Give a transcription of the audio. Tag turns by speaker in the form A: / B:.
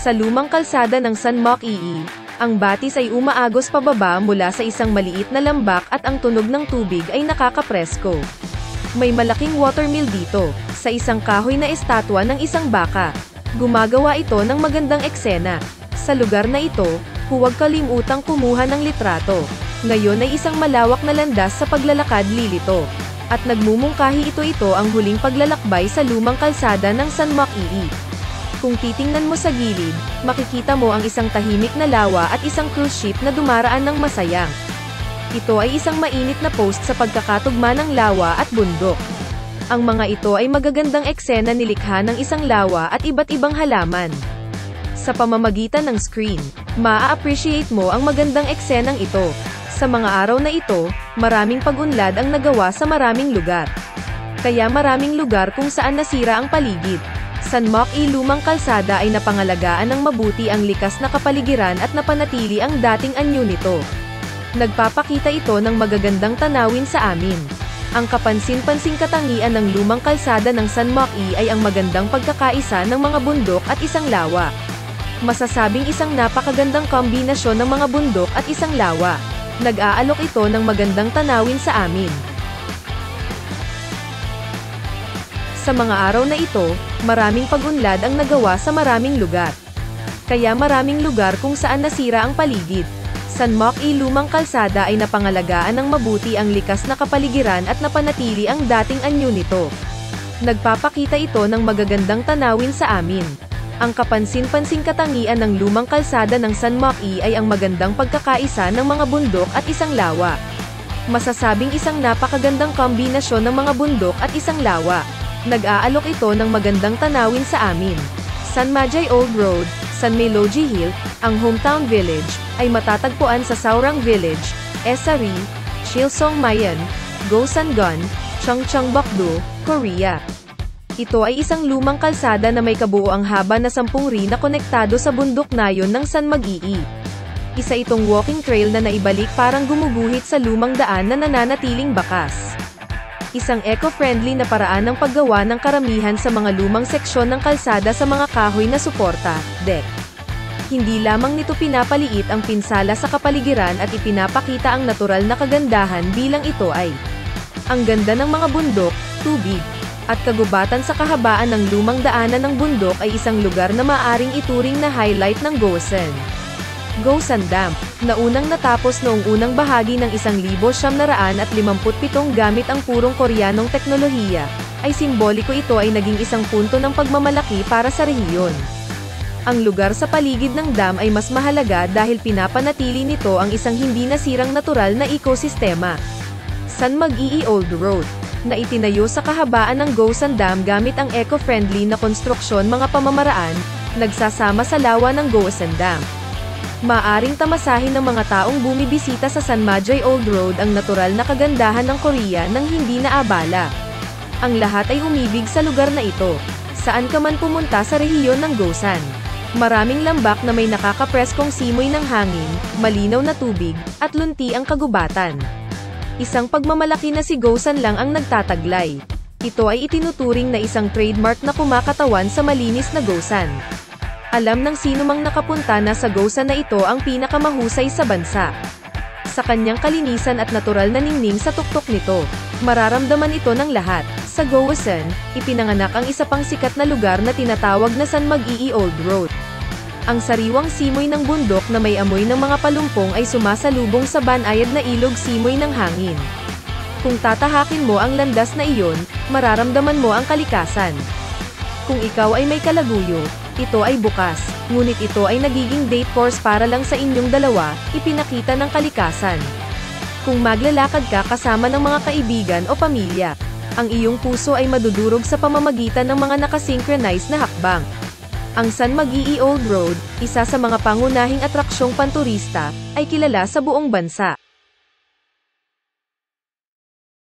A: Sa lumang kalsada ng San Moc-Ii, ang batis ay umaagos pababa mula sa isang maliit na lambak at ang tunog ng tubig ay nakakapresko. May malaking watermill dito, sa isang kahoy na estatwa ng isang baka. Gumagawa ito ng magandang eksena. Sa lugar na ito, huwag kalimutang kumuha ng litrato. Ngayon ay isang malawak na landas sa paglalakad lilito. At nagmumungkahi ito ang huling paglalakbay sa lumang kalsada ng San Moc-Ii. Kung titingnan mo sa gilid, makikita mo ang isang tahimik na lawa at isang cruise ship na dumaraan ng masayang. Ito ay isang mainit na post sa pagkakatugma ng lawa at bundok. Ang mga ito ay magagandang eksena nilikha ng isang lawa at iba't ibang halaman. Sa pamamagitan ng screen, maa-appreciate mo ang magandang eksenang ito. Sa mga araw na ito, maraming pag-unlad ang nagawa sa maraming lugar. Kaya maraming lugar kung saan nasira ang paligid. San Moc-Ii lumang kalsada ay napangalagaan ng mabuti ang likas na kapaligiran at napanatili ang dating anyo nito. Nagpapakita ito ng magagandang tanawin sa amin. Ang kapansin-pansing katangian ng lumang kalsada ng San Moc-Ii ay ang magandang pagkakaisa ng mga bundok at isang lawa. Masasabing isang napakagandang kombinasyon ng mga bundok at isang lawa. Nag-aalok ito ng magandang tanawin sa amin. Sa mga araw na ito, maraming pag-unlad ang nagawa sa maraming lugar. Kaya maraming lugar kung saan nasira ang paligid. San Moc-Ii lumang kalsada ay napangalagaan ng mabuti ang likas na kapaligiran at napanatili ang dating anyo nito. Nagpapakita ito ng magagandang tanawin sa amin. Ang kapansin-pansing katangian ng lumang kalsada ng San Moc-Ii ay ang magandang pagkakaisa ng mga bundok at isang lawa. Masasabing isang napakagandang kombinasyon ng mga bundok at isang lawa. Nag-aalok ito ng magandang tanawin sa amin. San Majay Old Road, San Meloji Hill, ang hometown village, ay matatagpuan sa Saurang Village, Esari, Chilsong-Mayan, Gosan-gon, Cheongcheongbuk-do, Korea. Ito ay isang lumang kalsada na may kabuoang haba na 10 ri na konektado sa bundok nayon ng San Mag-ii. Isa itong walking trail na naibalik parang gumuguhit sa lumang daan na nananatiling bakas. Isang eco-friendly na paraan ng paggawa ng karamihan sa mga lumang seksyon ng kalsada sa mga kahoy na suporta, deck. Hindi lamang nito pinapaliit ang pinsala sa kapaligiran at ipinapakita ang natural na kagandahan bilang ito ay ang ganda ng mga bundok, tubig, at kagubatan sa kahabaan ng lumang daanan ng bundok ay isang lugar na maaring ituring na highlight ng Gosan. Gosan Dam, na unang natapos noong unang bahagi ng 1957 gamit ang purong Koreanong teknolohiya, ay simboliko ito ay naging isang punto ng pagmamalaki para sa rehiyon. Ang lugar sa paligid ng dam ay mas mahalaga dahil pinapanatili nito ang isang hindi nasirang natural na ekosistema. San Mag-ii Old Road, na itinayo sa kahabaan ng Gosan Dam gamit ang eco-friendly na konstruksyon mga pamamaraan, nagsasama sa lawa ng Gosan Dam. Maaring tamasahin ng mga taong bumibisita sa San Majay Old Road ang natural na kagandahan ng Korea nang hindi naabala. Ang lahat ay umibig sa lugar na ito, saan ka man pumunta sa rehiyon ng Gosan. Maraming lambak na may nakakapreskong simoy ng hangin, malinaw na tubig, at lunti ang kagubatan. Isang pagmamalaki na si Gosan lang ang nagtataglay. Ito ay itinuturing na isang trademark na kumakatawan sa malinis na Gosan. Alam ng sinumang nakapunta na sa Gosan na ito ang pinakamahusay sa bansa. Sa kanyang kalinisan at natural na ningning sa tuktok nito, mararamdaman ito ng lahat. Sa Gosan, ipinanganak ang isa pang sikat na lugar na tinatawag na San Mag-ii Old Road. Ang sariwang simoy ng bundok na may amoy ng mga palumpong ay sumasalubong sa banayad na ilog simoy ng hangin. Kung tatahakin mo ang landas na iyon, mararamdaman mo ang kalikasan. Kung ikaw ay may kalaguyo, ito ay bukas, ngunit ito ay nagiging date course para lang sa inyong dalawa, ipinakita ng kalikasan. Kung maglalakad ka kasama ng mga kaibigan o pamilya, ang iyong puso ay madudurog sa pamamagitan ng mga nakasynchronize na hakbang. Ang San Mag-ii Old Road, isa sa mga pangunahing atraksyong panturista, ay kilala sa buong bansa.